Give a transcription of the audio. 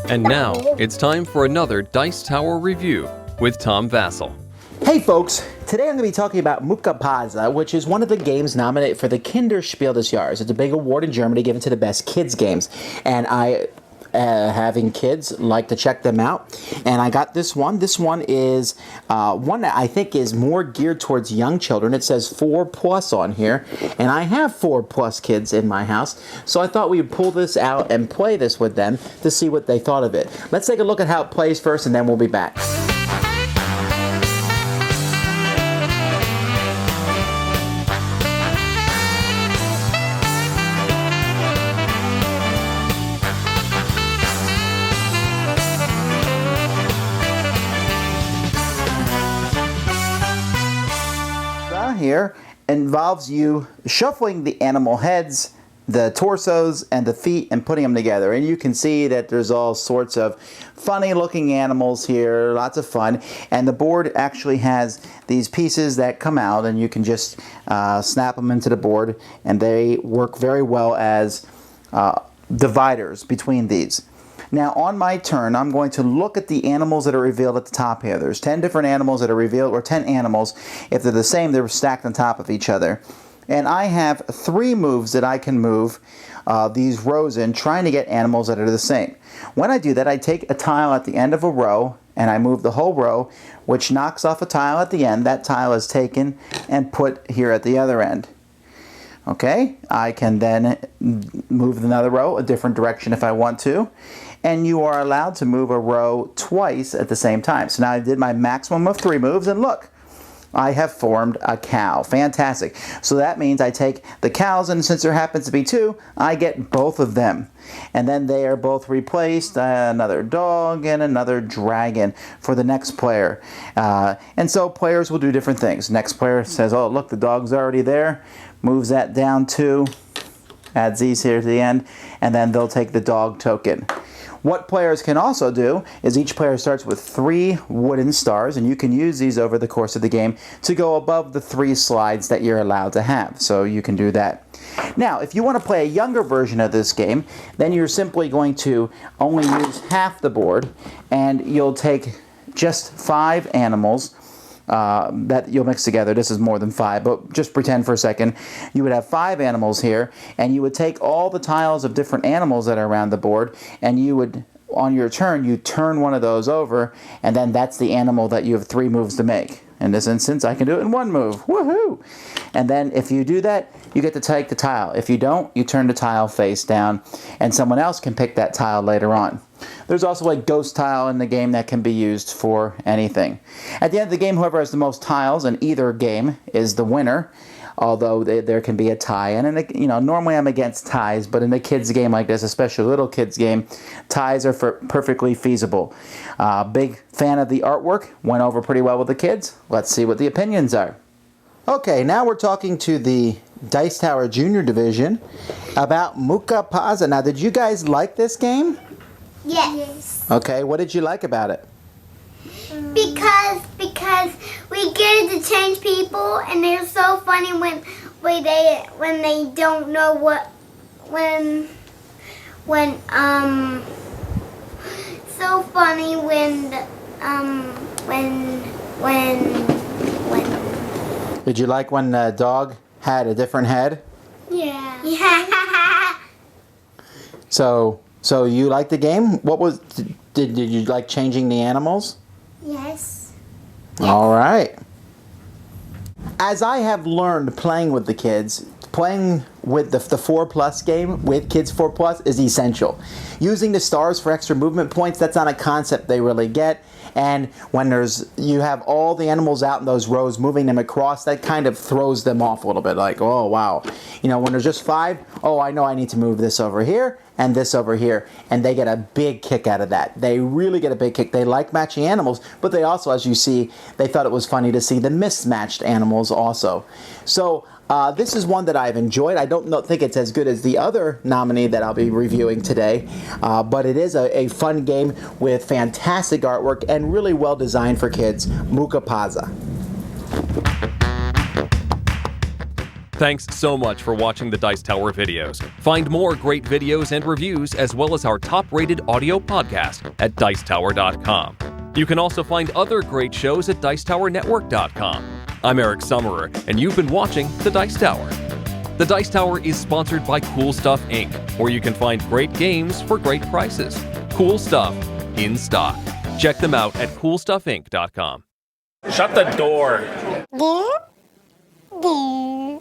And now, it's time for another Dice Tower review with Tom Vasel. Hey folks, today I'm going to be talking about Mucca Pazza, which is one of the games nominated for the Kinderspiel des Jahres. It's a big award in Germany given to the best kids games. And I, having kids, like to check them out. And I got this one. This one is one that I think is more geared towards young children. It says 4+ on here. And I have 4+ kids in my house. So I thought we would pull this out and play this with them to see what they thought of it. Let's take a look at how it plays first and then we'll be back. Here involves you shuffling the animal heads, the torsos, and the feet and putting them together. And you can see that there's all sorts of funny looking animals here, lots of fun. And the board actually has these pieces that come out and you can just snap them into the board, and they work very well as dividers between these. Now on my turn, I'm going to look at the animals that are revealed at the top here. There's 10 different animals that are revealed, or 10 animals. If they're the same, they're stacked on top of each other. And I have 3 moves that I can move these rows in, trying to get animals that are the same. When I do that, I take a tile at the end of a row, and I move the whole row, which knocks off a tile at the end. That tile is taken and put here at the other end. Okay, I can then move another row a different direction if I want to. And you are allowed to move a row twice at the same time. So now I did my maximum of 3 moves, and look, I have formed a cow. Fantastic. So that means I take the cows, and since there happens to be 2, I get both of them. And then they are both replaced, another dog and another dragon for the next player. And so players will do different things. Next player says, oh, look, the dog's already there. Moves that down 2, adds these here to the end, and then they'll take the dog token. What players can also do is each player starts with 3 wooden stars, and you can use these over the course of the game to go above the 3 slides that you're allowed to have. So you can do that. Now, if you want to play a younger version of this game, then you're simply going to only use half the board, and you'll take just 5 animals that you'll mix together. This is more than 5, but just pretend for a second. You would have 5 animals here, and you would take all the tiles of different animals that are around the board, and you would, on your turn, you turn one of those over, and then that's the animal that you have 3 moves to make. In this instance, I can do it in 1 move. Woohoo! And then if you do that, you get to take the tile. If you don't, you turn the tile face down, and someone else can pick that tile later on. There's also a ghost tile in the game that can be used for anything. At the end of the game, whoever has the most tiles in either game is the winner, although there can be a tie. And you know, normally I'm against ties, but in a kids game like this, especially a little kids game, ties are perfectly feasible. Big fan of the artwork, went over pretty well with the kids. Let's see what the opinions are. Okay, now we're talking to the Dice Tower Junior Division about Mucca Pazza. Now, did you guys like this game? Yes. Okay, what did you like about it? Because we get to change people, and they're so funny when they don't know what so funny when. Did you like when the dog had a different head? Yeah. Yeah. So you liked the game? What was did you like changing the animals? Yes. All right. As I have learned playing with the kids, playing with the 4+ game with kids 4+ is essential. Using the stars for extra movement points, that's not a concept they really get. And when you have all the animals out in those rows, moving them across, that kind of throws them off a little bit. Like, oh wow, you know, when there's just 5, oh, I know I need to move this over here and this over here, and they get a big kick out of that. They really get a big kick. They like matching animals, but they also, as you see, they thought it was funny to see the mismatched animals also. So this is one that I've enjoyed. I don't think it's as good as the other nominee that I'll be reviewing today, but it is a fun game with fantastic artwork and really well designed for kids. Mucca Pazza. Thanks so much for watching the Dice Tower videos. Find more great videos and reviews, as well as our top-rated audio podcast at Dicetower.com. You can also find other great shows at Dicetowernetwork.com. I'm Eric Summerer, and you've been watching The Dice Tower. The Dice Tower is sponsored by Cool Stuff Inc., where you can find great games for great prices. Cool stuff in stock. Check them out at CoolStuffInc.com. Shut the door. There.